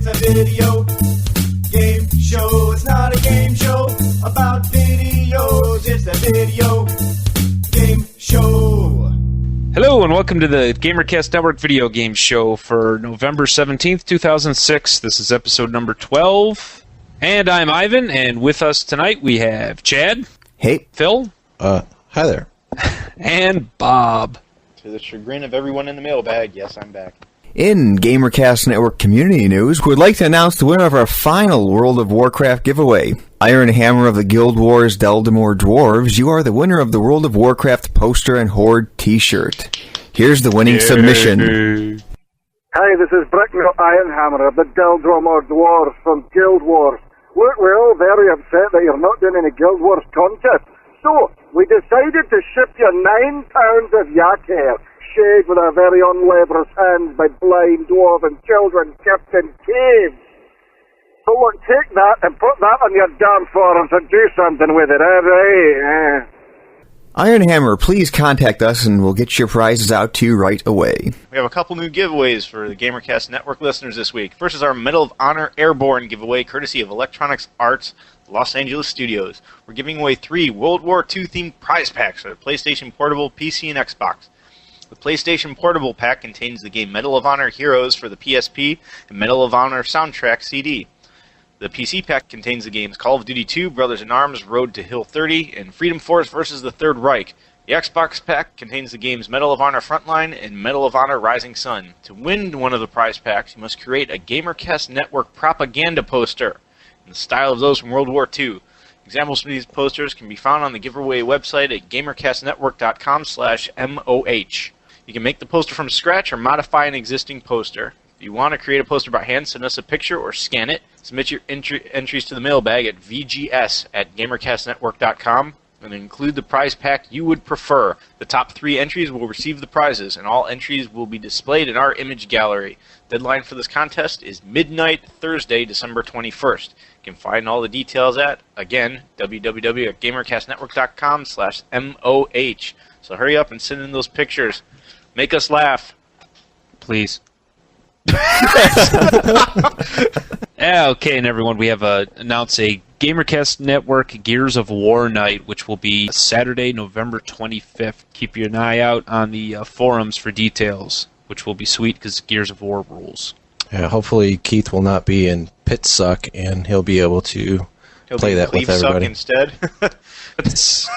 It's a video game show. It's not a game show about videos. It's a video game show. Hello and welcome to the GamerCast Network video game show for November 17th, 2006. This is episode number 12. And I'm Ivan, and with us tonight we have Chad. Hey. Phil. Hi there. And Bob. To the chagrin of everyone in the mailbag, yes, I'm back. In GamerCast Network community news, we'd like to announce the winner of our final World of Warcraft giveaway. Iron Hammer of the Guild Wars Deldemor Dwarves, you are the winner of the World of Warcraft poster and Horde t-shirt. Here's the winning submission. Hi, this is Brickmill Ironhammer of the Deldemor Dwarves from Guild Wars. We're all very upset that you're not doing any Guild Wars contest. So, we decided to ship you 9 pounds of yak hair, shaved with our very own leprous hands by blind dwarven children kept in caves. So look, take that and put that on your damn forums and do something with it, alright? Iron Hammer, please contact us and we'll get your prizes out to you right away. We have a couple new giveaways for the GamerCast Network listeners this week. First is our Medal of Honor Airborne giveaway, courtesy of Electronics Arts, Los Angeles Studios. We're giving away 3 World War II themed prize packs for the PlayStation Portable, PC, and Xbox. The PlayStation Portable pack contains the game Medal of Honor Heroes for the PSP and Medal of Honor Soundtrack CD. The PC pack contains the games Call of Duty 2, Brothers in Arms, Road to Hill 30, and Freedom Force vs. the Third Reich. The Xbox pack contains the games Medal of Honor Frontline and Medal of Honor Rising Sun. To win one of the prize packs, you must create a GamerCast Network propaganda poster in the style of those from World War II. Examples of these posters can be found on the giveaway website at gamercastnetwork.com/MOH. You can make the poster from scratch or modify an existing poster. If you want to create a poster by hand, send us a picture or scan it. Submit your entries to the mailbag at vgs@gamercastnetwork.com and include the prize pack you would prefer. The top 3 entries will receive the prizes, and all entries will be displayed in our image gallery. Deadline for this contest is midnight Thursday, December 21st. You can find all the details at, again, www.gamercastnetwork.com/MOH. So hurry up and send in those pictures. Make us laugh. Please. Okay, and everyone, we have announced a GamerCast Network Gears of War night, which will be Saturday, November 25th. Keep an eye out on the forums for details, which will be sweet because Gears of War rules. Yeah, hopefully Keith will not be in Pit Suck, and he'll be able to play that with everybody. Instead. That's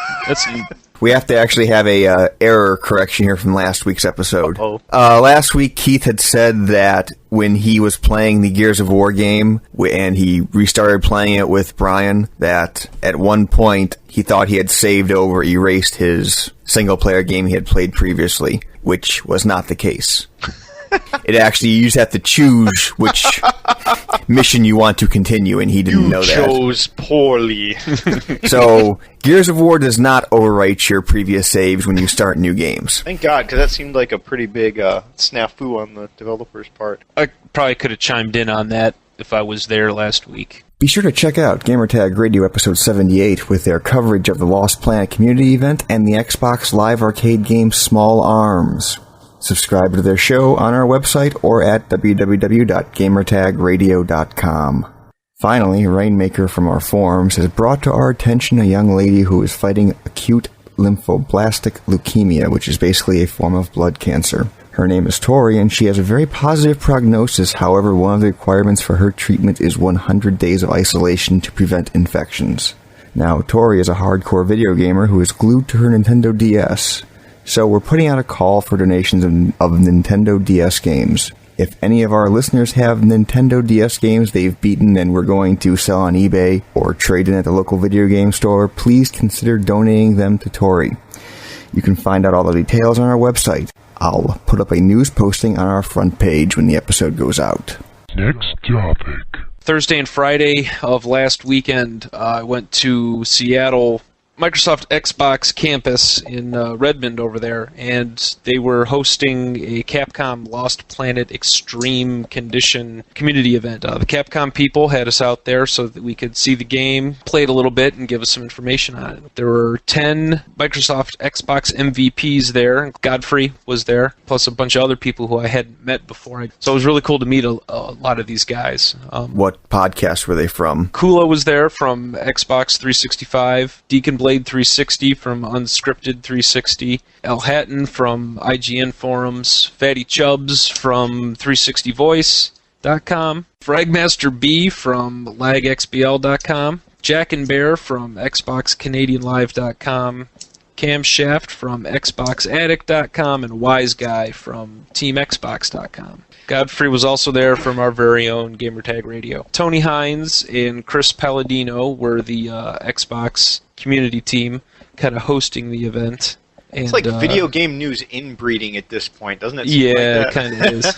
We have to actually have a error correction here from last week's episode. Uh-oh. Last week, Keith had said that when he was playing the Gears of War game, and he restarted playing it with Brian, that at one point he thought he had erased his single-player game he had played previously, which was not the case. It actually, you just have to choose which mission you want to continue, and he didn't know that. You chose poorly. So, Gears of War does not overwrite your previous saves when you start new games. Thank God, because that seemed like a pretty big snafu on the developer's part. I probably could have chimed in on that if I was there last week. Be sure to check out Gamertag Radio episode 78 with their coverage of the Lost Planet community event and the Xbox Live Arcade game Small Arms. Subscribe to their show on our website or at www.gamertagradio.com. Finally, Rainmaker from our forums has brought to our attention a young lady who is fighting acute lymphoblastic leukemia, which is basically a form of blood cancer. Her name is Tori, and she has a very positive prognosis. However, one of the requirements for her treatment is 100 days of isolation to prevent infections. Now, Tori is a hardcore video gamer who is glued to her Nintendo DS. So we're putting out a call for donations of Nintendo DS games. If any of our listeners have Nintendo DS games they've beaten and we're going to sell on eBay or trade in at the local video game store, please consider donating them to Tori. You can find out all the details on our website. I'll put up a news posting on our front page when the episode goes out. Next topic. Thursday and Friday of last weekend, I went to Seattle Microsoft Xbox campus in Redmond over there, and they were hosting a Capcom Lost Planet Extreme Condition community event. The Capcom people had us out there so that we could see the game, play it a little bit, and give us some information on it. There were 10 Microsoft Xbox MVPs there. Godfrey was there, plus a bunch of other people who I hadn't met before. So it was really cool to meet a lot of these guys. What podcast were they from? Kula was there from Xbox 365, Deacon Blade 360 from Unscripted 360, Al Hatton from IGN Forums, Fatty Chubbs from 360voice.com, Fragmaster B from lagxbl.com, Jack and Bear from xboxcanadianlive.com, Camshaft from xboxaddict.com, and Wise Guy from teamxbox.com. Godfrey was also there from our very own Gamertag Radio. Tony Hines and Chris Palladino were the Xbox community team kind of hosting the event. And, it's like video game news inbreeding at this point, doesn't it? Yeah, it kind of is.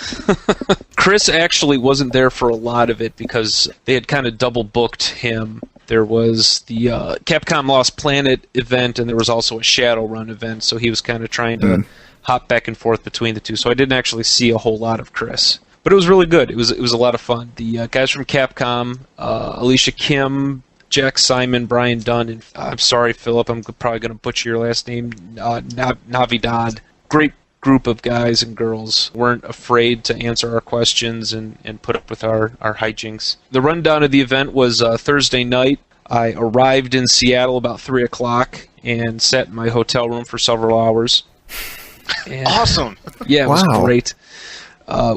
Chris actually wasn't there for a lot of it because they had kind of double booked him. There was the Capcom Lost Planet event, and there was also a Shadowrun event, so he was kind of trying to hop back and forth between the two. So I didn't actually see a whole lot of Chris. But it was really good. It was a lot of fun. The guys from Capcom, Alicia Kim, Jack Simon, Brian Dunn, and I'm sorry, Philip, I'm probably going to butcher your last name, Navidad. Great group of guys and girls. Weren't afraid to answer our questions and put up with our hijinks. The rundown of the event was Thursday night. I arrived in Seattle about 3 o'clock and sat in my hotel room for several hours. And, awesome! Yeah, it was great.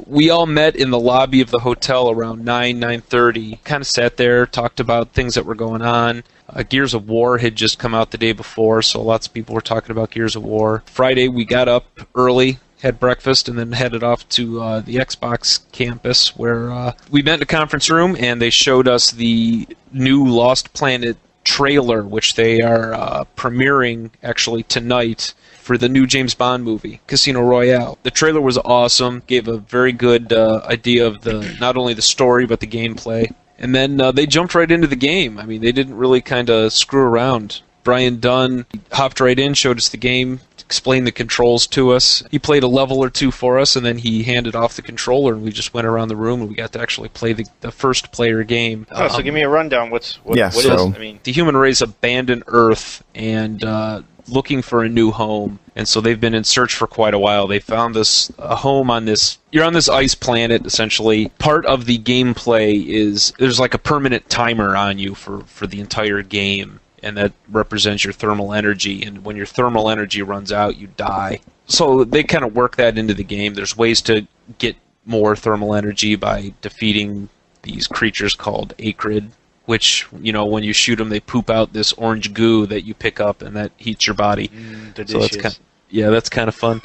We all met in the lobby of the hotel around 9:30. Kind of sat there, talked about things that were going on. Gears of War had just come out the day before, so lots of people were talking about Gears of War. Friday, we got up early, had breakfast, and then headed off to the Xbox campus, where we met in a conference room, and they showed us the new Lost Planet trailer, which they are premiering actually tonight for the new James Bond movie, Casino Royale. The trailer was awesome, gave a very good idea of not only the story, but the gameplay. And then they jumped right into the game. I mean, they didn't really kind of screw around. Brian Dunn hopped right in, showed us the game, explained the controls to us. He played a level or two for us, and then he handed off the controller, and we just went around the room, and we got to actually play the first-player game. So give me a rundown. What is? I mean, the human race abandoned Earth and looking for a new home, and so they've been in search for quite a while. They found a home on this. You're on this ice planet, essentially. Part of the gameplay is there's like a permanent timer on you for the entire game, and that represents your thermal energy. And when your thermal energy runs out, you die. So they kind of work that into the game. There's ways to get more thermal energy by defeating these creatures called Acrid, which, when you shoot them, they poop out this orange goo that you pick up, and that heats your body. So that's kind of fun.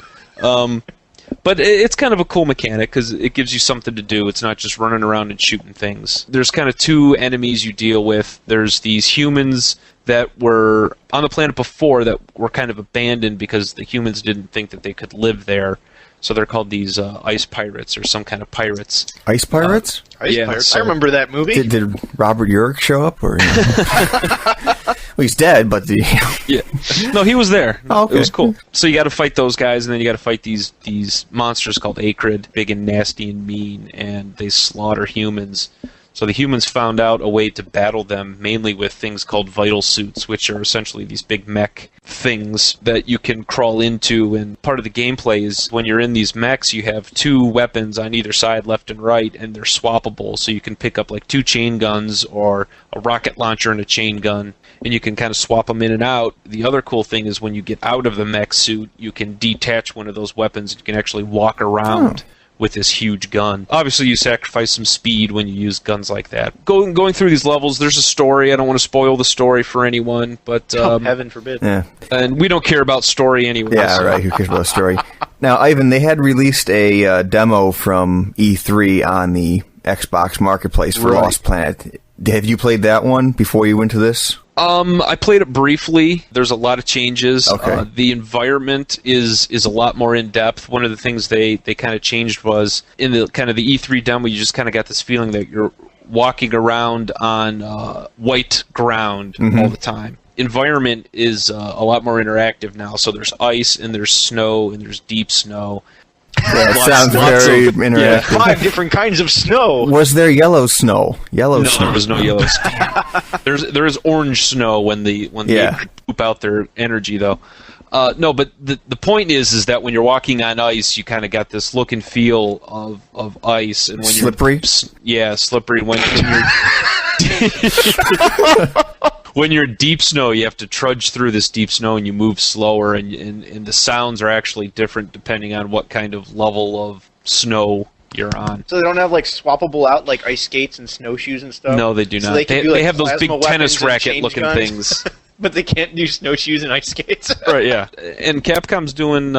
But it's kind of a cool mechanic because it gives you something to do. It's not just running around and shooting things. There's kind of two enemies you deal with. There's these humans that were on the planet before that were kind of abandoned because the humans didn't think that they could live there. So they're called these ice pirates or some kind of pirates. Ice pirates? Ice pirates. So I remember that movie. Did Robert Urich show up? Or well, he's dead, but yeah. No, he was there. Oh, okay. It was cool. So you got to fight those guys, and then you got to fight these monsters called Acrid, big and nasty and mean, and they slaughter humans. So the humans found out a way to battle them, mainly with things called vital suits, which are essentially these big mech things that you can crawl into. And part of the gameplay is when you're in these mechs, you have two weapons on either side, left and right, and they're swappable. So you can pick up like two chain guns or a rocket launcher and a chain gun, and you can kind of swap them in and out. The other cool thing is when you get out of the mech suit, you can detach one of those weapons. You can actually walk around with this huge gun. Obviously, you sacrifice some speed when you use guns like that. Going through these levels, there's a story. I don't want to spoil the story for anyone, but heaven forbid. Yeah. And we don't care about story anyway. Yeah, so. Right. Who cares about story? Now, Ivan, they had released a demo from E3 on the Xbox Marketplace for Lost Planet. Have you played that one before you went to this? I played it briefly. There's a lot of changes. Okay. The environment is a lot more in depth. One of the things they kind of changed was in the kind of the E3 demo, you just kind of got this feeling that you're walking around on white ground all the time. environment is a lot more interactive now. So there's ice, and there's snow, and there's deep snow. Yeah, it sounds very interactive. Yeah. 5 different kinds of snow. Was there yellow snow? No, there was no yellow snow. There is orange snow when they poop out their energy, though. No, but the point is that when you're walking on ice, you kind of got this look and feel of ice, and when slippery. Slippery. When you're deep snow, you have to trudge through this deep snow, and you move slower, and the sounds are actually different depending on what kind of level of snow you're on. So they don't have like swappable out like ice skates and snowshoes and stuff? No, they do not. So they have those big tennis racket looking things. But they can't do snowshoes and ice skates. Right, yeah. And Capcom's doing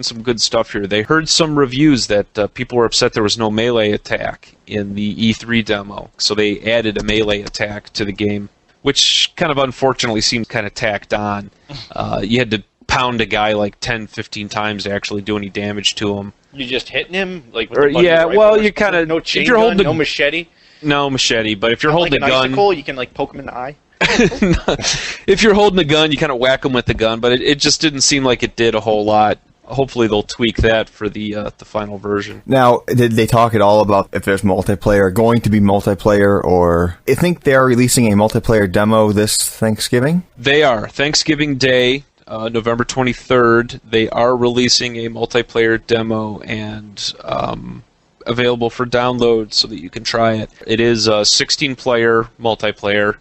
some good stuff here. They heard some reviews that people were upset there was no melee attack in the E3 demo, so they added a melee attack to the game, which kind of unfortunately seemed kind of tacked on. You had to pound a guy like 10, 15 times to actually do any damage to him. You just hitting him? Like with the well, you kind of... No chain gun, no machete? No machete, but if you're holding like a gun... icicle, you can like poke him in the eye? If you're holding a gun, you kind of whack them with the gun, but it just didn't seem like it did a whole lot. Hopefully they'll tweak that for the final version. Now, did they talk at all about if there's multiplayer, going to be multiplayer, or... I think they are releasing a multiplayer demo this Thanksgiving? They are. Thanksgiving Day, November 23rd, they are releasing a multiplayer demo and available for download so that you can try it. It is a 16-player multiplayer.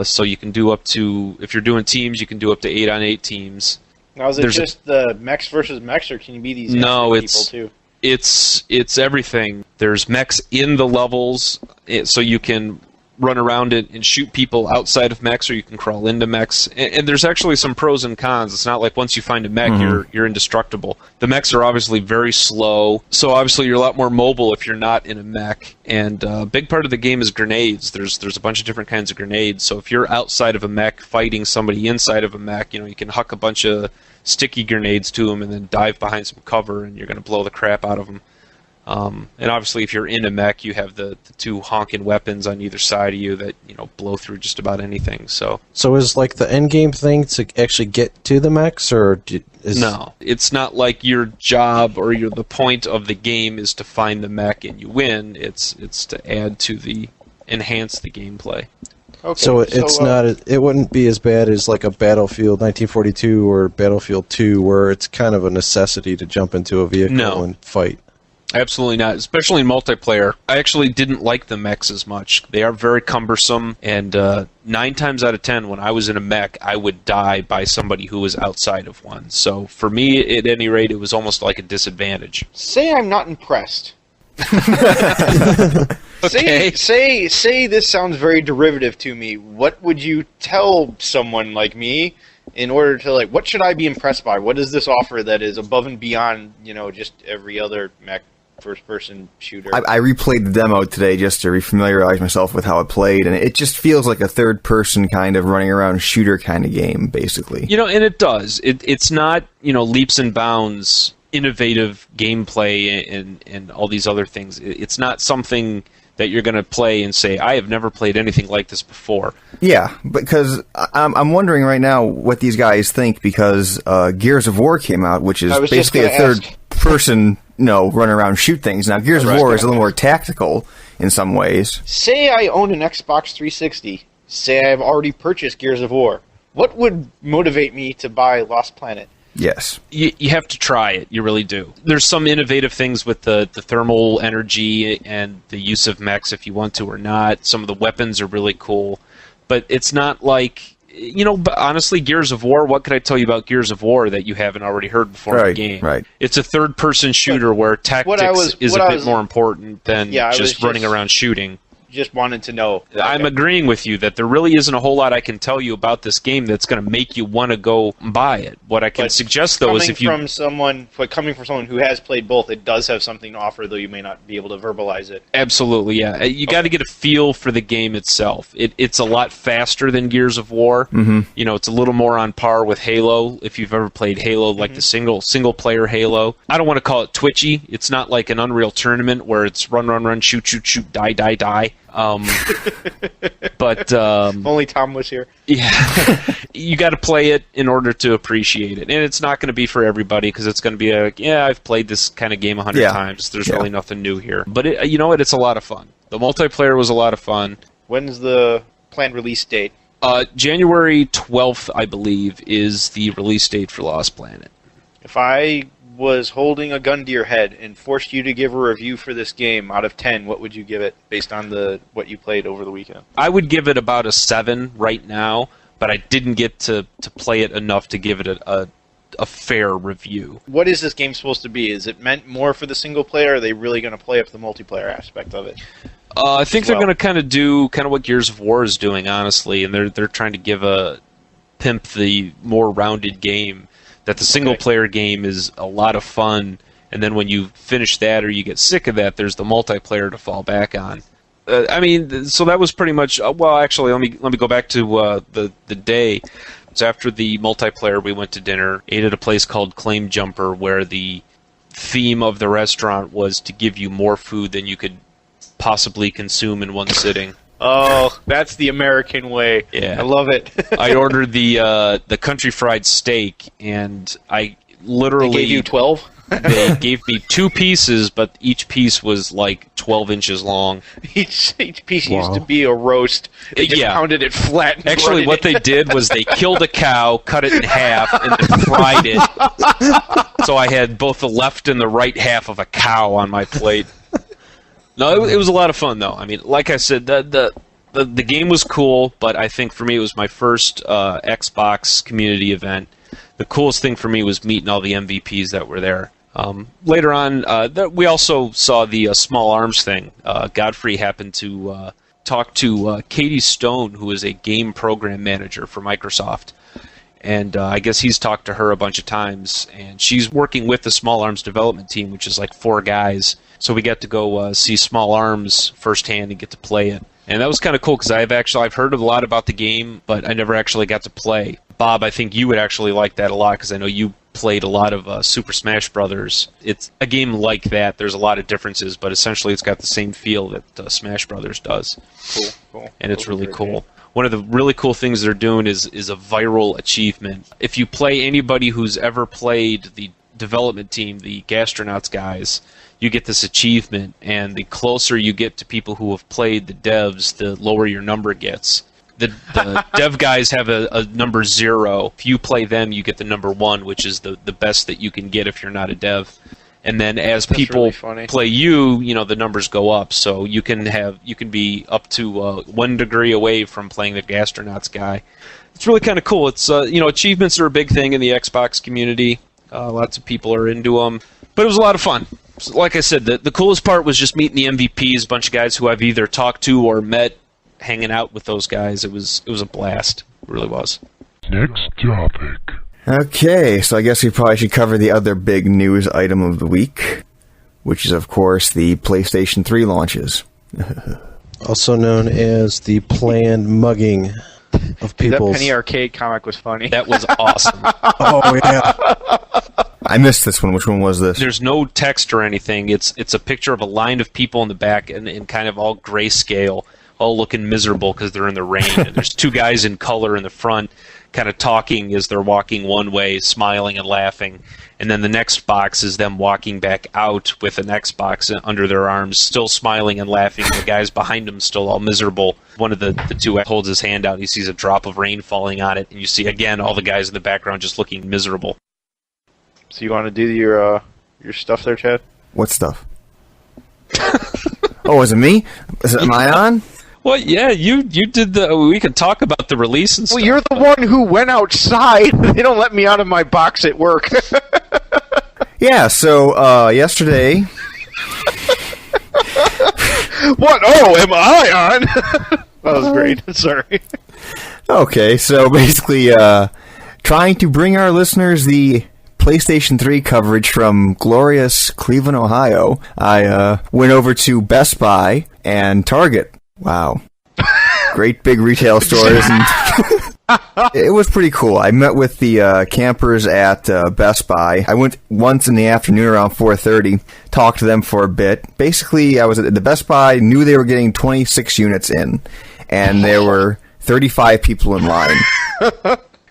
So you can do up to, if you're doing teams, you can do up to 8-on-8 teams. Now, is it just the mechs versus mechs, or can you be these people too? It's everything. There's mechs in the levels, so you can run around it and shoot people outside of mechs, or you can crawl into mechs. And there's actually some pros and cons. It's not like once you find a mech, you're indestructible. The mechs are obviously very slow, so obviously you're a lot more mobile if you're not in a mech. And a big part of the game is grenades. There's a bunch of different kinds of grenades. So if you're outside of a mech fighting somebody inside of a mech, you can huck a bunch of sticky grenades to them and then dive behind some cover, and you're going to blow the crap out of them. And obviously, if you're in a mech, you have the two honking weapons on either side of you that blow through just about anything. So is like the end game thing to actually get to the mechs, or no? It's not like your job or the point of the game is to find the mech and you win. It's to enhance the gameplay. Okay, so it wouldn't be as bad as like a Battlefield 1942 or Battlefield 2, where it's kind of a necessity to jump into a vehicle and fight. Absolutely not, especially in multiplayer. I actually didn't like the mechs as much. They are very cumbersome, and 9 times out of 10, when I was in a mech, I would die by somebody who was outside of one. So for me, at any rate, it was almost like a disadvantage. Say I'm not impressed. Okay. Say this sounds very derivative to me. What would you tell someone like me in order to, what should I be impressed by? What does this offer that is above and beyond, just every other mech first-person shooter? I replayed the demo today just to refamiliarize myself with how it played, and it just feels like a third-person kind of running around shooter kind of game, basically. And it does. It's not, leaps and bounds innovative gameplay and all these other things. It's not something that you're going to play and say, I have never played anything like this before. Yeah, because I'm wondering right now what these guys think, because Gears of War came out, which is basically a third-person, run around shoot things. Now, Gears of War is a little more tactical in some ways. Say I own an Xbox 360. Say I've already purchased Gears of War. What would motivate me to buy Lost Planet? Yes. You have to try it. You really do. There's some innovative things with the thermal energy and the use of mechs if you want to or not. Some of the weapons are really cool. But it's not like, but honestly, Gears of War, what could I tell you about Gears of War that you haven't already heard before in the game? Right. It's a third-person shooter where tactics is a bit more important than just running around shooting. Just wanted to know. I'm agreeing with you that there really isn't a whole lot I can tell you about this game that's going to make you want to go buy it. What I can suggest, though, is coming from someone who has played both, it does have something to offer, though you may not be able to verbalize it. Absolutely, yeah. You got to get a feel for the game itself. It's a lot faster than Gears of War. Mm-hmm. It's a little more on par with Halo, if you've ever played Halo, like the single-player Halo. I don't want to call it twitchy. It's not like an Unreal Tournament where it's run, shoot, die. But only Tom was here. Yeah, you got to play it in order to appreciate it, and it's not going to be for everybody because it's going to be I've played this kind of game 100 times. There's really nothing new here, but you know what? It's a lot of fun. The multiplayer was a lot of fun. When's the planned release date? January 12th, I believe, is the release date for Lost Planet. If I was holding a gun to your head and forced you to give a review for this game out of 10, what would you give it based on what you played over the weekend? I would give it about a 7 right now, but I didn't get to play it enough to give it a fair review. What is this game supposed to be? Is it meant more for the single player, or are they really going to play up the multiplayer aspect of it? I think they're going to do what Gears of War is doing, honestly, and they're trying to pimp the more rounded game. That the single-player game is a lot of fun, and then when you finish that or you get sick of that, there's the multiplayer to fall back on. So that was pretty much. Well, actually, let me go back to the day. So after the multiplayer, we went to dinner, ate at a place called Claim Jumper, where the theme of the restaurant was to give you more food than you could possibly consume in one sitting. Oh, that's the American way. Yeah. I love it. I ordered the country fried steak, and I literally... They gave you 12? They gave me 2 pieces, but each piece was like 12 inches long. Each piece used to be a roast. They just pounded it flat and actually, what they did was they killed a cow, cut it in half, and then fried it. So I had both the left and the right half of a cow on my plate. No, it was a lot of fun, though. I mean, like I said, the game was cool, but I think for me it was my first Xbox community event. The coolest thing for me was meeting all the MVPs that were there. Later on, we also saw the Small Arms thing. Godfrey happened to talk to Katie Stone, who is a game program manager for Microsoft. And I guess he's talked to her a bunch of times, and she's working with the Small Arms development team, which is like 4 guys. So we got to go see Small Arms firsthand and get to play it. And that was kind of cool because I've heard a lot about the game, but I never actually got to play. Bob, I think you would actually like that a lot because I know you played a lot of Super Smash Brothers. It's a game like that. There's a lot of differences, but essentially it's got the same feel that Smash Brothers does. Cool. And it's really cool. One of the really cool things they're doing is a viral achievement. If you play anybody who's ever played the development team, the Gastronauts guys, you get this achievement, and the closer you get to people who have played the devs, the lower your number gets. The dev guys have a number 0. If you play them, you get the number 1, which is the best that you can get if you're not a dev. And then as people play you, the numbers go up. So you can be up to 1 degree away from playing the Gastronauts guy. It's really kind of cool. It's achievements are a big thing in the Xbox community. Lots of people are into them, but it was a lot of fun. So, like I said, the coolest part was just meeting the MVPs, a bunch of guys who I've either talked to or met, hanging out with those guys. It was a blast. It really was. Next topic. Okay, so I guess we probably should cover the other big news item of the week, which is, of course, the PlayStation 3 launches. Also known as the planned mugging of people. That Penny Arcade comic was funny. That was awesome. Oh, yeah. I missed this one. Which one was this? There's no text or anything. It's a picture of a line of people in the back in kind of all grayscale, all looking miserable because they're in the rain. And there's 2 guys in color in the front kind of talking as they're walking one way, smiling and laughing. And then the next box is them walking back out with an Xbox under their arms, still smiling and laughing. The guys behind them still all miserable. One of the 2 holds his hand out. He sees a drop of rain falling on it. And you see, again, all the guys in the background just looking miserable. So you want to do your stuff there, Chad? What stuff? Oh, is it me? Am I on? Well, yeah, you did we could talk about the release and stuff. Well, you're the one who went outside. They don't let me out of my box at work. Yeah, so, yesterday... What? Oh, am I on? That was great. Sorry. Okay, so basically, trying to bring our listeners the PlayStation 3 coverage from glorious Cleveland, Ohio, I went over to Best Buy and Target. Wow. Great big retail stores. And It was pretty cool. I met with the campers at Best Buy. I went once in the afternoon around 4:30, talked to them for a bit. Basically, I was at the Best Buy, knew they were getting 26 units in, and there were 35 people in line.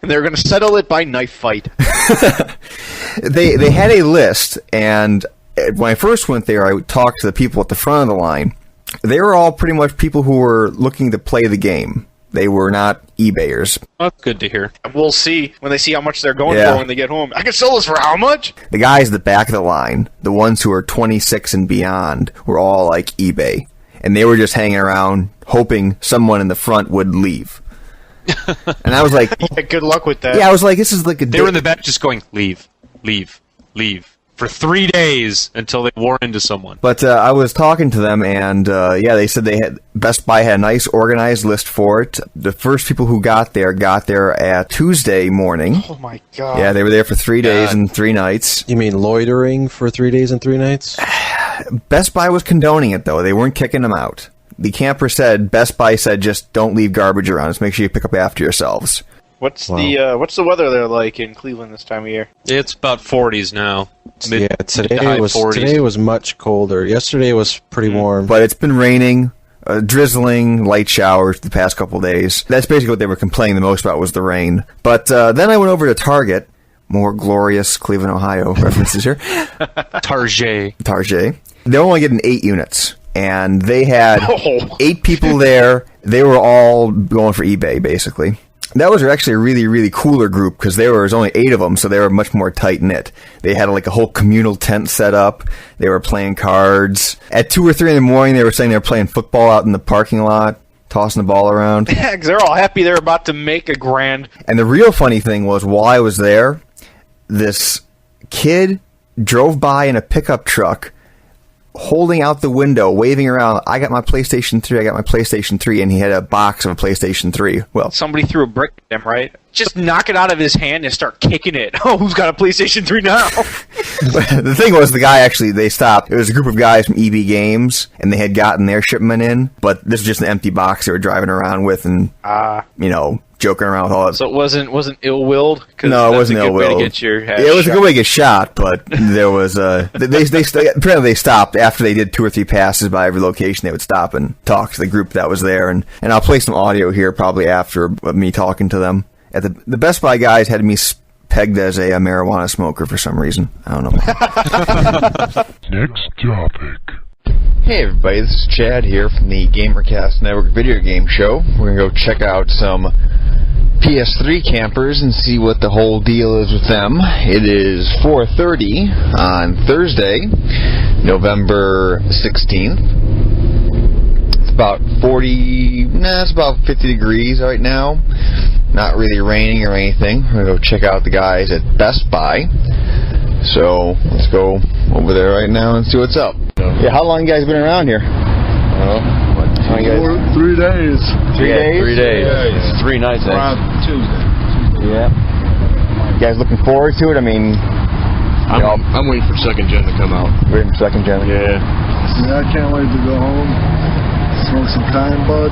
And they're going to settle it by knife fight. They had a list, and when I first went there, I talked to the people at the front of the line. They were all pretty much people who were looking to play the game. They were not eBayers. That's good to hear. We'll see when they see how much they're going for when they get home. I can sell this for how much? The guys at the back of the line, the ones who are 26 and beyond, were all like eBay. And they were just hanging around hoping someone in the front would leave. And I was like... Yeah, good luck with that. Yeah, I was like, this is like a... They were in the back just going, leave, leave, leave. For 3 days until they wore into someone. But I was talking to them, and they said Best Buy had a nice organized list for it. The first people who got there at Tuesday morning. Oh my god! Yeah, they were there for 3 days and 3 nights. You mean loitering for 3 days and 3 nights? Best Buy was condoning it, though. They weren't kicking them out. The camper said, Best Buy said, just don't leave garbage around. Just make sure you pick up after yourselves. What's the weather there like in Cleveland this time of year? It's about 40s now. Today was much colder. Yesterday was pretty warm. But it's been raining, drizzling, light showers the past couple of days. That's basically what they were complaining the most about was the rain. But then I went over to Target. More glorious Cleveland, Ohio references here. Target. They're only getting 8 units. And they had 8 people there. They were all going for eBay, basically. That was actually a really, really cooler group because there was only 8 of them, so they were much more tight-knit. They had like a whole communal tent set up. They were playing cards. At 2 or 3 in the morning, they were saying they were playing football out in the parking lot, tossing the ball around. Yeah, because they're all happy they're about to make a grand. And the real funny thing was, while I was there, this kid drove by in a pickup truck holding out the window, waving around, I got my PlayStation 3, and he had a box of a PlayStation 3. Well, somebody threw a brick at him, right? Just knock it out of his hand and start kicking it. Oh, who's got a PlayStation 3 now? The thing was, the guy actually, they stopped. It was a group of guys from EB Games, and they had gotten their shipment in, but this was just an empty box they were driving around with and, joking around with all that. So it wasn't ill-willed? No, it wasn't ill-willed. It was a good way to get shot, but there was apparently they stopped after they did 2 or 3 passes by every location. They would stop and talk to the group that was there, and I'll play some audio here probably after me talking to them. At the Best Buy guys had me pegged as a marijuana smoker for some reason. I don't know. Next topic. Hey everybody, this is Chad here from the GamerCast Network video game show. We're going to go check out some PS3 campers and see what the whole deal is with them. It is 4:30 on Thursday, November 16th. It's about 50 degrees right now. Not really raining or anything. We're going to go check out the guys at Best Buy. So, let's go over there right now and see what's up. Yeah, how long you guys been around here? 3 days. 3 days? 3 days. 3 nights. Around Tuesday. Yeah. You guys looking forward to it? I mean... I'm waiting for second gen to come out. Waiting for second gen? Yeah. I can't wait to go home. Smoke some kind bud.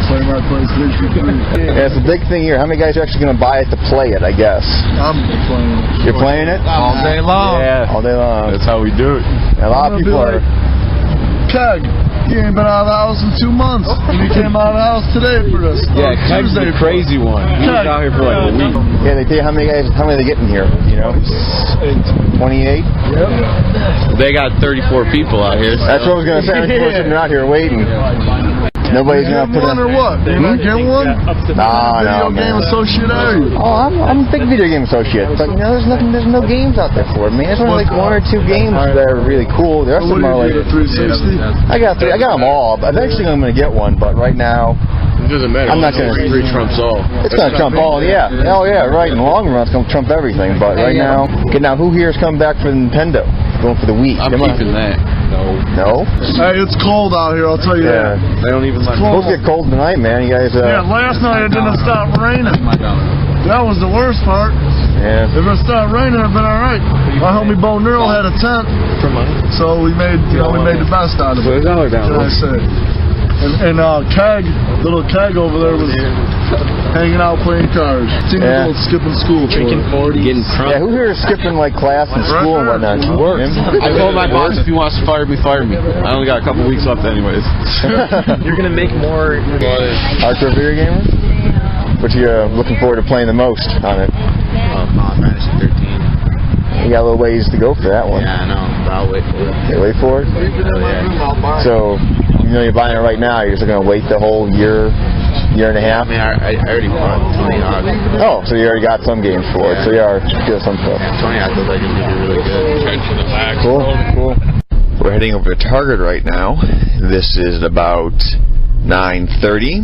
Play my PlayStation 3. Yeah, it's a big thing here. How many guys are actually going to buy it to play it, I guess? I'm playing it. You're playing it? All day long. Yeah. All day long. That's how we do it. A lot of people are... Keg, you ain't been out of the house in 2 months. And you came out of the house today for this. Yeah, Keg's the crazy one. He was out here for like a week. Yeah, they tell you how many are they getting here? 28? Yep. They got 34 people out here. That's what I was going to say. People are sitting out here waiting. Nobody's going to put in... or what? You not get one? No, Video game associate are you? Oh, I'm a big video game associate. But, there's no games out there for me. There's only like 1 or 2 games that are really cool. The rest of them are like... 360? I got them all. Eventually I'm going to get one, but right now... It doesn't matter. I'm not going to... 3 trumps all. It's going to trump all, yeah. Oh, yeah, right. In the long run, it's going to trump everything. But right now... Okay, now, who here is coming back for Nintendo? Going for the Wii? I'm keeping that. No? Hey, it's cold out here, I'll tell you that. They don't even It's supposed to get cold tonight, man. You guys... Yeah, last night it didn't stop raining. That was the worst part. Yeah. If it stopped raining, it'd been alright. My homie Bo Nero had a tent. So we made the best out of it. What can I say? And Keg, little Keg over there was hanging out playing cards. Seemed like a little skipping school. Drinking 40. Getting drunk. Yeah, who here is skipping like class and school and whatnot? Works. I told my boss if he wants to fire me, fire me. I only got a couple weeks left anyways. You're going to make more. Hardcore video gamer? What you looking forward to playing the most on it? Final Fantasy 13. You got a little ways to go for that one. Yeah, I know. But I'll wait for it. Okay, wait for it? Oh, yeah. So, you're buying it right now, you're just going to wait the whole year and a half? I mean, I already bought Tony Hawk. Oh, so you already got some games for it. So you are doing some stuff. Tony Hawk was like really good. Cool. We're heading over to Target right now. This is about 9:30.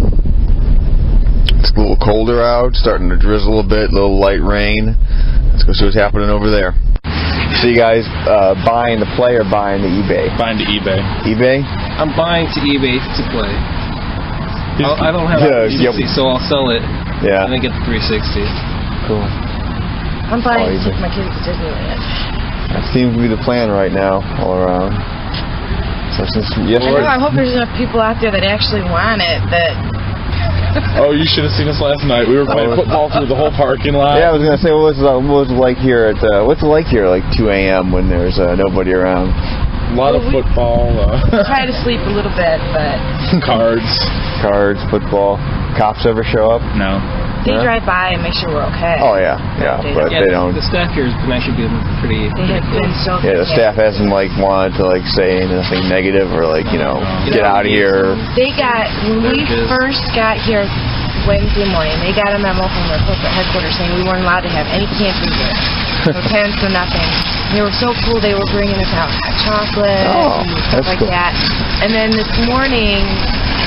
It's a little colder out, starting to drizzle a bit, a little light rain. Let's go see what's happening over there. So you guys buying to play or buying to eBay? Buying to eBay. eBay? I'm buying to eBay to play. I don't have a 360, so I'll sell it and then get the 360. Cool. I'm buying to take my kids to Disneyland. That seems to be the plan right now, all around. So since I hope there's enough people out there that actually want it that... Oh, you should have seen us last night. We were playing football through the whole parking lot. Yeah, I was gonna say, what was it like here at what's it like here like 2 a.m. when there's nobody around? A lot of football. Try to sleep a little bit, but cards, football. Cops ever show up? No. They drive by and make sure we're okay. Oh yeah, but they don't. The staff here has been actually been pretty. They have been so. Yeah, the staff hasn't wanted to say anything negative or get out of here. They got when we first got here Wednesday morning. They got a memo from their corporate headquarters saying we weren't allowed to have any camping gear, no tents, no nothing. They were so cool. They were bringing us out hot chocolate and stuff like that. And then this morning.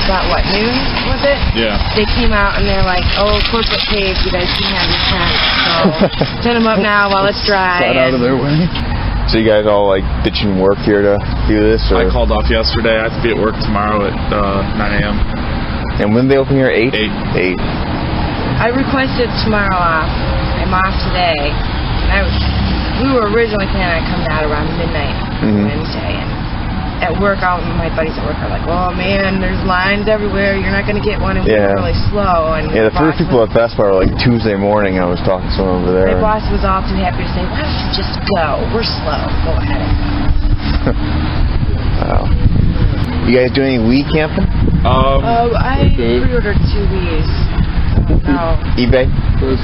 About what, noon, was it? Yeah. They came out and they're like, oh, corporate page, you guys can have your tent. So send them up now while it's dry. Got out of their way. So you guys all ditching work here to do this? Or? I called off yesterday. I have to be at work tomorrow at 9 a.m. And when they open here? 8? 8. I requested tomorrow off. I'm off today. We were originally planning on coming out around midnight Wednesday. And at work, all my buddies at work are like, "Oh man, there's lines everywhere. You're not going to get one." And we're really slow. And the first people at Best Buy were Tuesday morning. I was talking to someone over there. My boss was all too happy to say, "Why don't you just go? We're slow. Go ahead." Wow. You guys doing any Wii camping? I pre-ordered 2 Wiis. No. eBay? The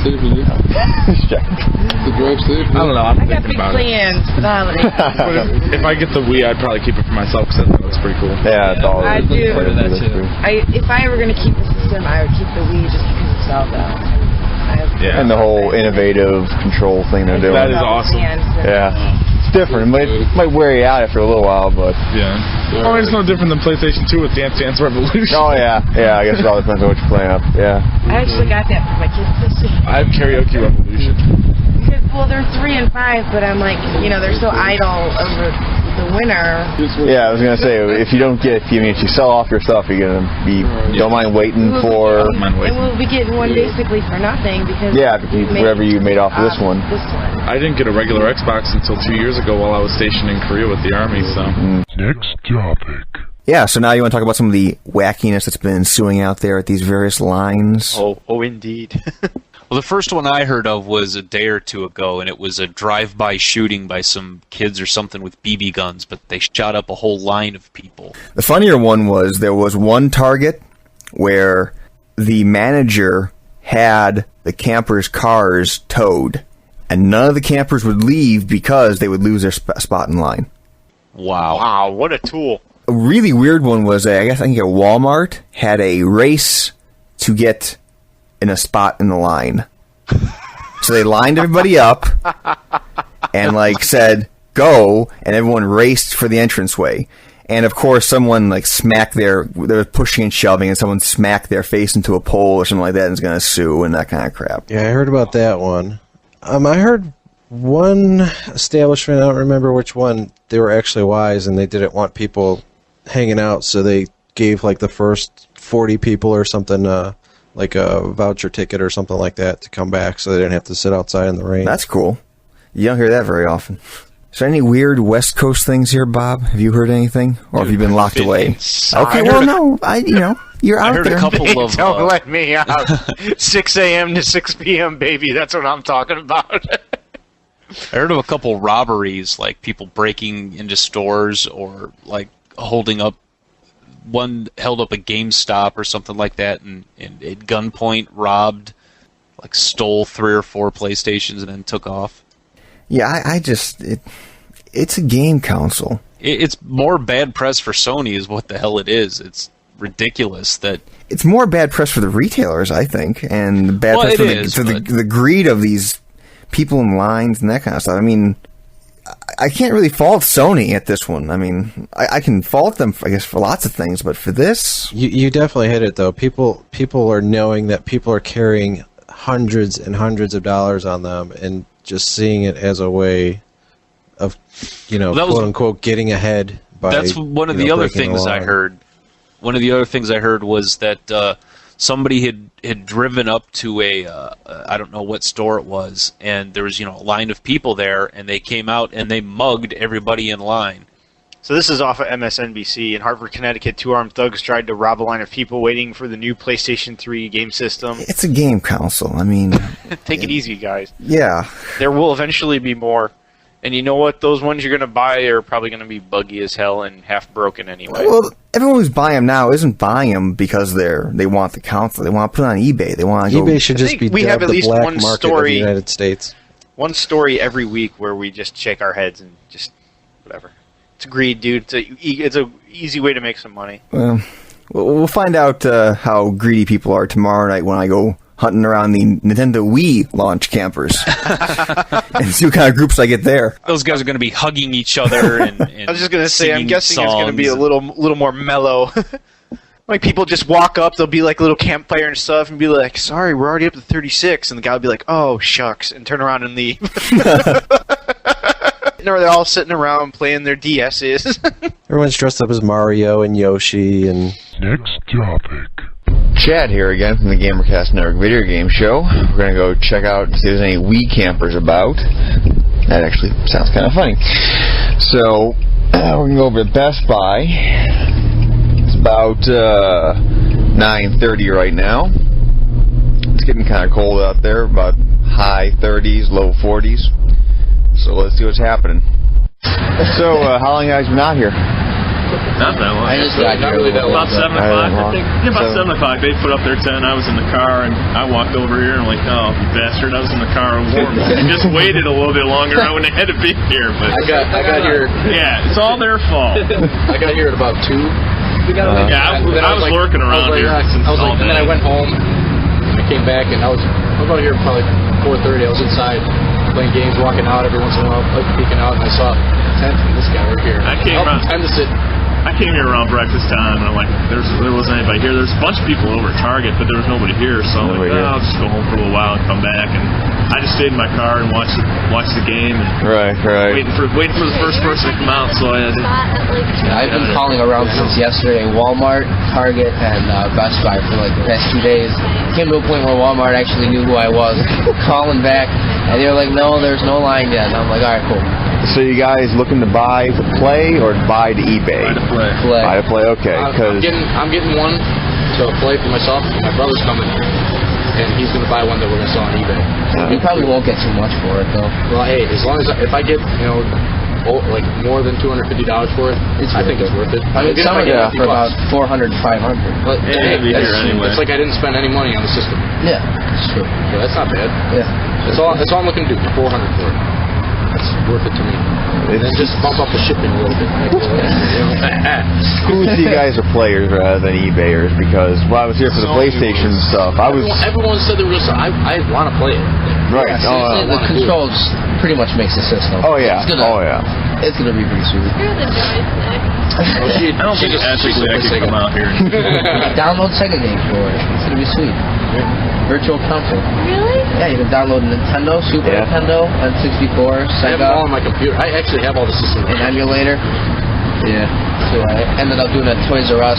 drive safe? I don't know. I got big plans for the holidays. If I get the Wii, I'd probably keep it for myself because I think that's pretty cool. Yeah, it's all. I do. If I were going to keep the system, I would keep the Wii just because it's Zelda. And the whole innovative control thing they're doing. That is awesome. Yeah. It's different. It might wear you out after a little while, but... Yeah. Oh, it's no different than PlayStation 2 with Dance Dance Revolution. Oh, yeah. Yeah, I guess it all depends on what you're playing up. Yeah. I actually got that for my kids this year. I have Karaoke Revolution. Well, they're 3 and 5, but I'm like, they're so idle over the winter. Yeah, I was gonna say if you sell off your stuff, you're gonna be don't mind waiting for. And we'll be getting one basically for nothing because whatever you made off this one. I didn't get a regular Xbox until 2 years ago while I was stationed in Korea with the Army. So next topic. Yeah, so now you want to talk about some of the wackiness that's been ensuing out there at these various lines. Oh, indeed. Well, the first one I heard of was a day or two ago, and it was a drive-by shooting by some kids or something with BB guns, but they shot up a whole line of people. The funnier one was there was one Target where the manager had the campers' cars towed, and none of the campers would leave because they would lose their spot in line. Wow, what a tool. A really weird one was, I think at Walmart, had a race to get in a spot in the line. So they lined everybody up and said go, and everyone raced for the entranceway. And of course someone they were pushing and shoving, and someone smacked their face into a pole or something like that and is going to sue and that kind of crap. Yeah, I heard about that one. I heard one establishment, I don't remember which one, they were actually wise and they didn't want people hanging out, so they gave the first 40 people or something like a voucher ticket or something like that to come back so they didn't have to sit outside in the rain. That's cool. You don't hear that very often. So any weird West Coast things here, Bob? Have you heard anything? Or have you been locked away? Okay, well, no. You're out I heard there. a couple of... Don't let me out. 6 a.m. to 6 p.m., baby. That's what I'm talking about. I heard of a couple robberies, like people breaking into stores or like holding up. One held up a GameStop or something like that, and at gunpoint robbed, like stole 3 or 4 PlayStations and then took off. Yeah, it's a game console. It's more bad press for Sony, is what the hell it is. It's ridiculous that it's more bad press for the retailers, I think, and bad press for the greed of these people in lines and that kind of stuff. I mean, I can't really fault Sony at this one. I mean, I can fault them, I guess, for lots of things, but for this, you definitely hit it though. People are knowing that people are carrying hundreds and hundreds of dollars on them, and just seeing it as a way of, quote unquote, getting ahead. That's one of the other things I heard. One of the other things I heard was that somebody had driven up to I don't know what store it was, and there was a line of people there, and they came out and they mugged everybody in line. So this is off of MSNBC. In Hartford, Connecticut, 2 armed thugs tried to rob a line of people waiting for the new PlayStation 3 game system. It's a game console. I mean... Take it easy, guys. Yeah. There will eventually be more. And you know what? Those ones you're going to buy are probably going to be buggy as hell and half broken anyway. Well, everyone who's buying them now isn't buying them because they want the console. They want to put it on eBay. They want to eBay should just be we have at the least black one market story, of the United States. One story every week where we just shake our heads and just whatever. It's greed, dude. It's a easy way to make some money. Well, we'll find out how greedy people are tomorrow night when I go hunting around the Nintendo Wii launch campers and see what kind of groups I get there. Those guys are going to be hugging each other and I was just going to say, I'm guessing it's going to be a little more mellow. Like, people just walk up, there'll be like a little campfire and stuff, and be like, sorry, we're already up to 36, and the guy will be like, oh, shucks, and turn around and leave. Or they're all sitting around playing their DSs. Everyone's dressed up as Mario and Yoshi and... Next topic. Chad here again from the GamerCast Network Video Game Show. We're going to go check out and see if there's any Wii campers about. That actually sounds kind of funny. So, we're going to go over to Best Buy. It's about 9:30 right now. It's getting kind of cold out there, about high 30s, low 40s. So let's see what's happening. So, how long have you guys been out here? Not that long. I just got here about 7 o'clock, I think. Yeah, about 7 o'clock. They put up their tent. I was in the car, and I walked over here, and I'm like, oh, you bastard, I was in the car warm. I just waited a little bit longer. I wouldn't have had to be here. But I got here. Yeah, it's all their fault. I got here at about 2. I was lurking around here. And then I went home. I came back, and I was out here probably 4:30. I was inside playing games, walking out every once in a while, peeking out, and I saw a tent and this guy right here. I came around. Time to sit. I came here around breakfast time, and I'm like, there wasn't anybody here. There's a bunch of people over at Target, but there was nobody here, so I'm like, I'll just go home for a little while and come back. And I just stayed in my car and watched the game, and waiting for the first person to come out. So I had to. I've been calling around since yesterday, Walmart, Target, and Best Buy for like the past 2 days. It came to a point where Walmart actually knew who I was. Calling back, and they were like, no, there's no line yet. And I'm like, all right, cool. So you guys looking to buy to play or buy to eBay? Buy to play, okay. I'm getting one to play for myself. My brother's coming, and he's going to buy one that we're going to sell on eBay. You probably won't get too much for it, though. Well, hey, as long as if I get, like more than $250 for it, I think it's worth it. I mean, some of it for about $400 to $500. But it's like I didn't spend any money on the system. Yeah, that's true. So that's not bad. Yeah, that's all I'm looking to do. $400 for it. That's worth it to me. And then just bump up the shipping a little bit. Who see you guys are players rather than eBayers? Because I was here for the PlayStation stuff. Everyone said they were just. I want to play it. Right. Yeah, the controls pretty much makes the system. Oh yeah. It's gonna be pretty sweet. I don't think ethically I could come out here. Download Sega games for it. It's gonna be sweet. Virtual console. Really? Yeah, you can download Nintendo, Super Nintendo, N64, Sega. I have them all on my computer. I actually have all the systems. An emulator. Yeah. So I ended up doing a Toys R Us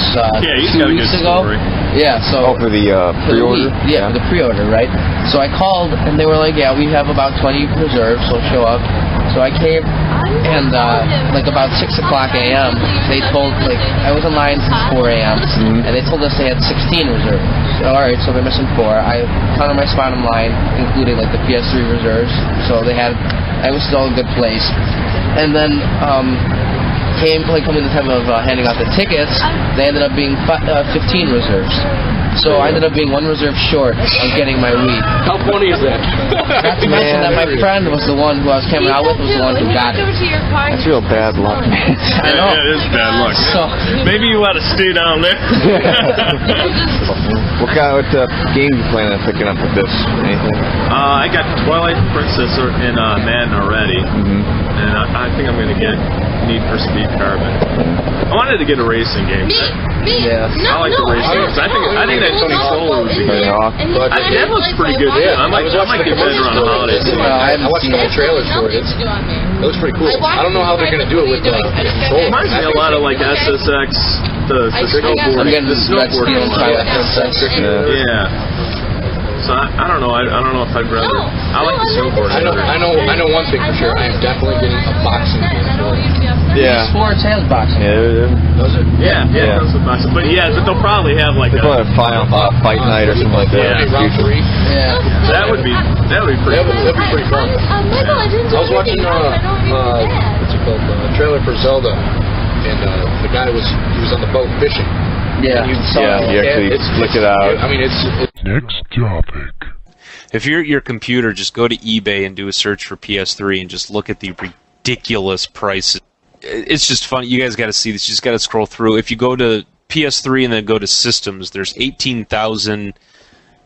2 weeks ago. Yeah, so... for the pre-order? For the pre-order, right? So I called, and they were like, yeah, we have about 20 reserved, so show up. So I came, And like about 6 o'clock a.m., they told, like, I was in line since 4 a.m., and they told us they had 16 reserved. So, alright, so they're missing 4. I counted my spot in line, including like the PS3 reserves, so I was still in a good place. And then coming the time of handing out the tickets, they ended up being 15 reserves. So I ended up being 1 reserve short of getting my Wii. How funny is that? Not to mention that my friend was the one who I was camping out with, was the one who got it. That's real bad luck, man. I know. Yeah, it is bad luck. So, maybe you ought to stay down there. What games you planning on picking up with this? Anything? I got Twilight Princess and Madden already, and I think I'm going to get Need for Speed Carbon. I wanted to get a racing game. Yeah. I like the racing games. I think that Tony Solo would be good. That looks pretty good. Yeah, I might get that around the holidays. I watched the trailers for it. It looks pretty cool. I don't know how they're going to do it with the controller. It reminds me a lot of like SSX, the snowboard. I'm getting this Red Steel and Twilight Princess. Yeah. So I don't know. I don't know if I'd rather. I like the snowboard. I know one thing for sure. I am definitely getting a boxing game for it. Yeah. Sports has boxing. Yeah. Does it? Yeah, it does with boxing. But they'll probably have like a final fight night or something like that. Yeah. Round 3. Yeah. That would be pretty. That'd be pretty fun. I was watching what's it called? Trailer for Zelda, and the guy was on the boat fishing. Yeah. You actually flick it out. I mean, it's Next topic. If you're at your computer, just go to eBay and do a search for PS3 and just look at the ridiculous prices. It's just fun. You guys got to see this. You just got to scroll through. If you go to PS3 and then go to systems, there's 18,000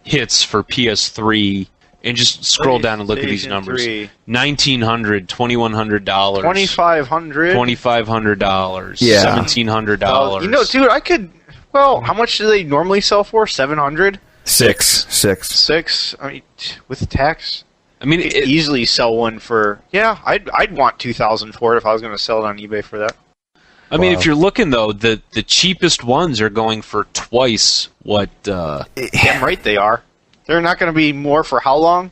hits for PS3. And just scroll down and look at these numbers. $1,900, $2,100, $2,500, yeah, $1,700. Dude, how much do they normally sell for? $700? Six. I mean, with tax. I mean, you could easily sell one for. Yeah, I'd want $2,000 for it if I was going to sell it on eBay for that. I mean, if you're looking though, the cheapest ones are going for twice what. Damn right they are. They're not going to be more for how long?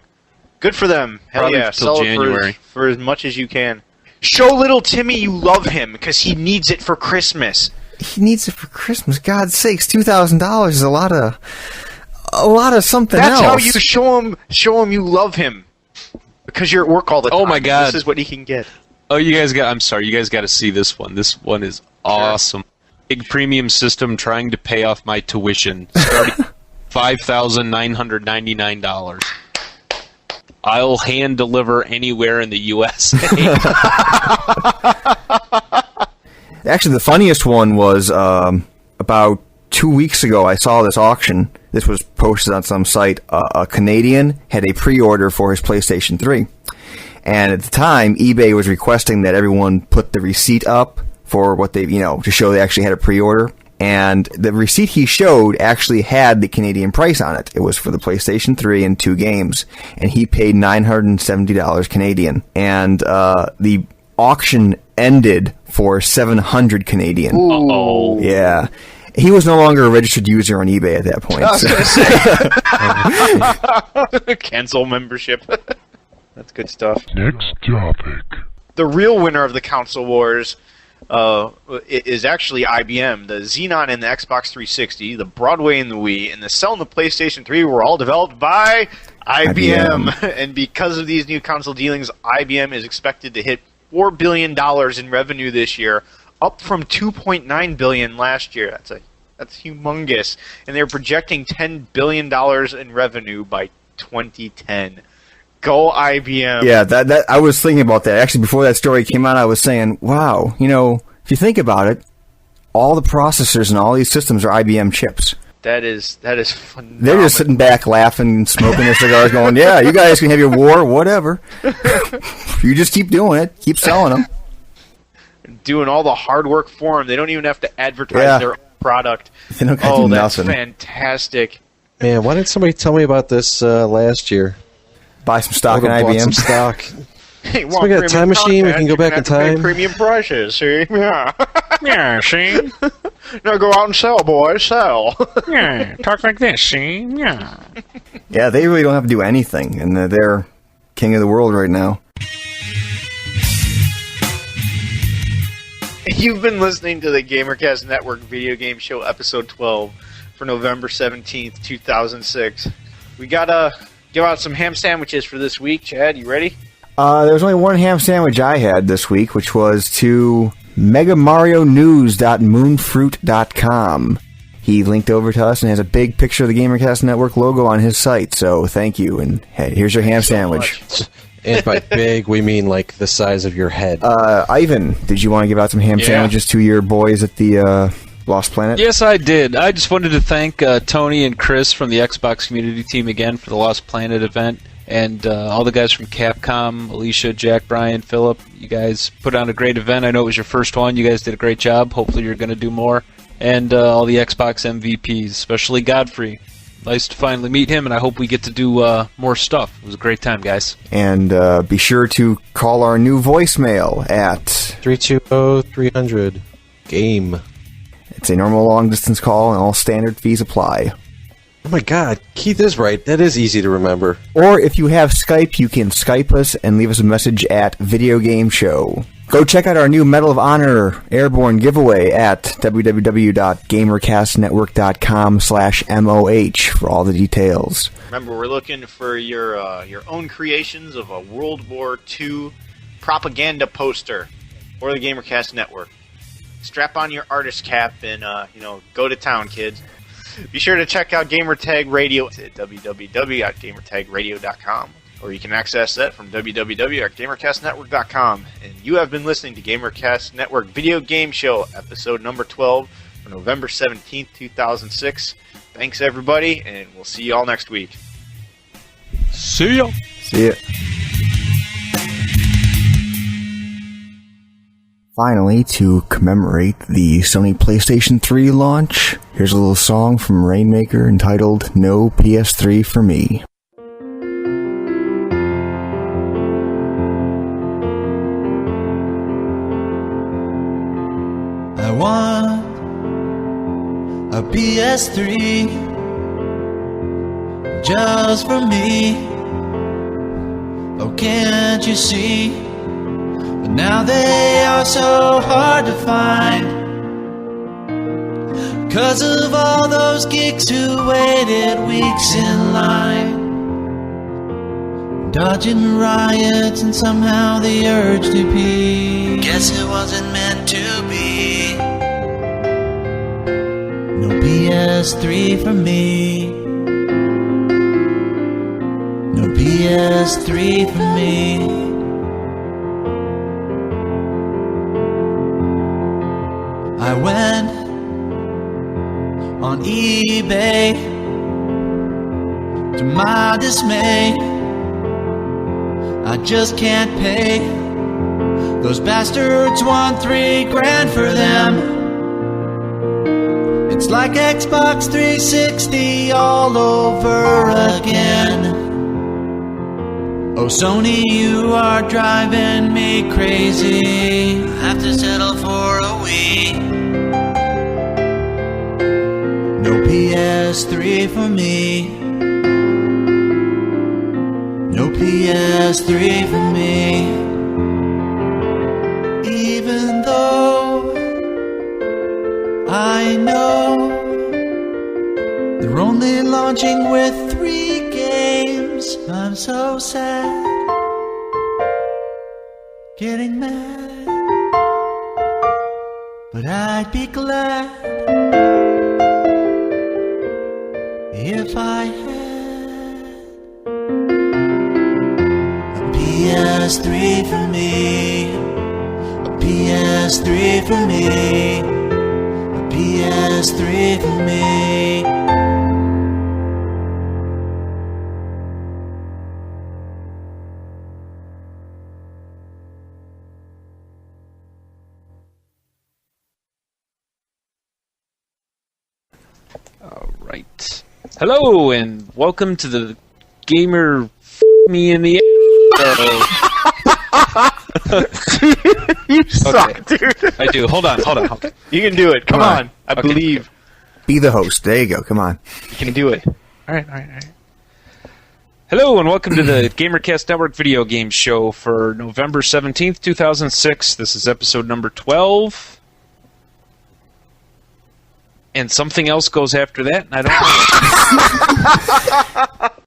Good for them. Hell Probably yeah, till sell January. it for as much as you can. Show little Timmy you love him because he needs it for Christmas. He needs it for Christmas. God's sakes, $2,000 is a lot of something else. That's how you show him you love him. Because you're at work all the time. Oh my God. This is what he can get. Oh, you guys got to see this one. This one is awesome. Big premium system trying to pay off my tuition. Starting $5,999. I'll hand deliver anywhere in the USA. Actually, the funniest one was about 2 weeks ago. I saw this auction. This was posted on some site. A Canadian had a pre-order for his PlayStation 3. And at the time, eBay was requesting that everyone put the receipt up for what they, to show they actually had a pre-order. And the receipt he showed actually had the Canadian price on it. It was for the PlayStation 3 and 2 games. And he paid $970 Canadian. And the auction ended for $700 Canadian. Uh-oh. Yeah. He was no longer a registered user on eBay at that point. Cancel membership. That's good stuff. Next topic. The real winner of the console wars is actually IBM. The Xenon and the Xbox 360, the Broadway and the Wii, and the Cell and the PlayStation 3 were all developed by IBM. And because of these new console dealings, IBM is expected to hit $4 billion in revenue this year, up from $2.9 billion last year. That's humongous. And they're projecting $10 billion in revenue by 2010. Go IBM. Yeah, that I was thinking about that. Actually, before that story came out, I was saying, wow, if you think about it, all the processors and all these systems are IBM chips. That is phenomenal. They're just sitting back laughing, smoking their cigars, going, yeah, you guys can have your war, whatever. You just keep doing it. Keep selling them. Doing all the hard work for them. They don't even have to advertise their product. They don't do that's nothing. Fantastic. Man, why didn't somebody tell me about this last year? Buy some stock in IBM. Some stock. Hey, so we got a time machine. We can go back in time. Premium prices. See? Yeah. Yeah, see? Now go out and sell, boys. Sell. Yeah, talk like this, see? Yeah. Yeah, they really don't have to do anything, and they're king of the world right now. You've been listening to the GamerCast Network Video Game Show, Episode 12, for November 17th, 2006. We gotta give out some ham sandwiches for this week. Chad, you ready? There's only one ham sandwich I had this week, which was to megamarionews.moonfruit.com. He linked over to us and has a big picture of the GamerCast Network logo on his site, so thank you, and hey, here's your ham sandwich. And by big, we mean like the size of your head. Ivan, did you want to give out some ham sandwiches to your boys at the Lost Planet? Yes, I did. I just wanted to thank Tony and Chris from the Xbox community team again for the Lost Planet event, and all the guys from Capcom, Alicia, Jack, Brian, Philip. You guys put on a great event. I know it was your first one. You guys did a great job. Hopefully you're going to do more. And all the Xbox MVPs, especially Godfrey. Nice to finally meet him, and I hope we get to do more stuff. It was a great time, guys. And be sure to call our new voicemail at 320-300-GAME. It's a normal long-distance call, and all standard fees apply. Oh my god, Keith is right. That is easy to remember. Or if you have Skype, you can Skype us and leave us a message at Video Game Show. Go check out our new Medal of Honor Airborne giveaway at www.gamercastnetwork.com/MOH for all the details. Remember, we're looking for your own creations of a World War II propaganda poster for the GamerCast Network. Strap on your artist cap and go to town, kids. Be sure to check out Gamertag Radio at www.gamertagradio.com. Or you can access that from www.gamercastnetwork.com. And you have been listening to GamerCast Network Video Game Show, episode number 12, for November 17th, 2006. Thanks, everybody, and we'll see you all next week. See ya! See ya. Finally, to commemorate the Sony PlayStation 3 launch, here's a little song from Rainmaker entitled No PS3 for Me. I want a PS3 just for me. Oh, can't you see? But now they are so hard to find 'cause of all those geeks who waited weeks in line, dodging riots and somehow the urge to pee. Guess it wasn't meant to be. No PS3 for me. No PS3 for me. I went on eBay. To my dismay, I just can't pay. Those bastards want $3,000 for them. It's like Xbox 360 all over again. Oh, Sony, you are driving me crazy. I have to settle for a Wii. No PS3 for me. No PS3 for me. Even though I know they're only launching with 3 games, I'm so sad, getting mad, but I'd be glad if I had a PS3 for me, a PS3 for me, a PS3 for me. All right. Hello, and welcome to the Gamer Me in the You suck, dude. I do. Hold on. Okay. You can do it. Come on. I believe. Be the host. There you go. Come on. You can do it. All right. Hello, and welcome to the GamerCast Network Video Game Show for November 17th, 2006. This is episode number 12. and something else goes after that, and I don't know.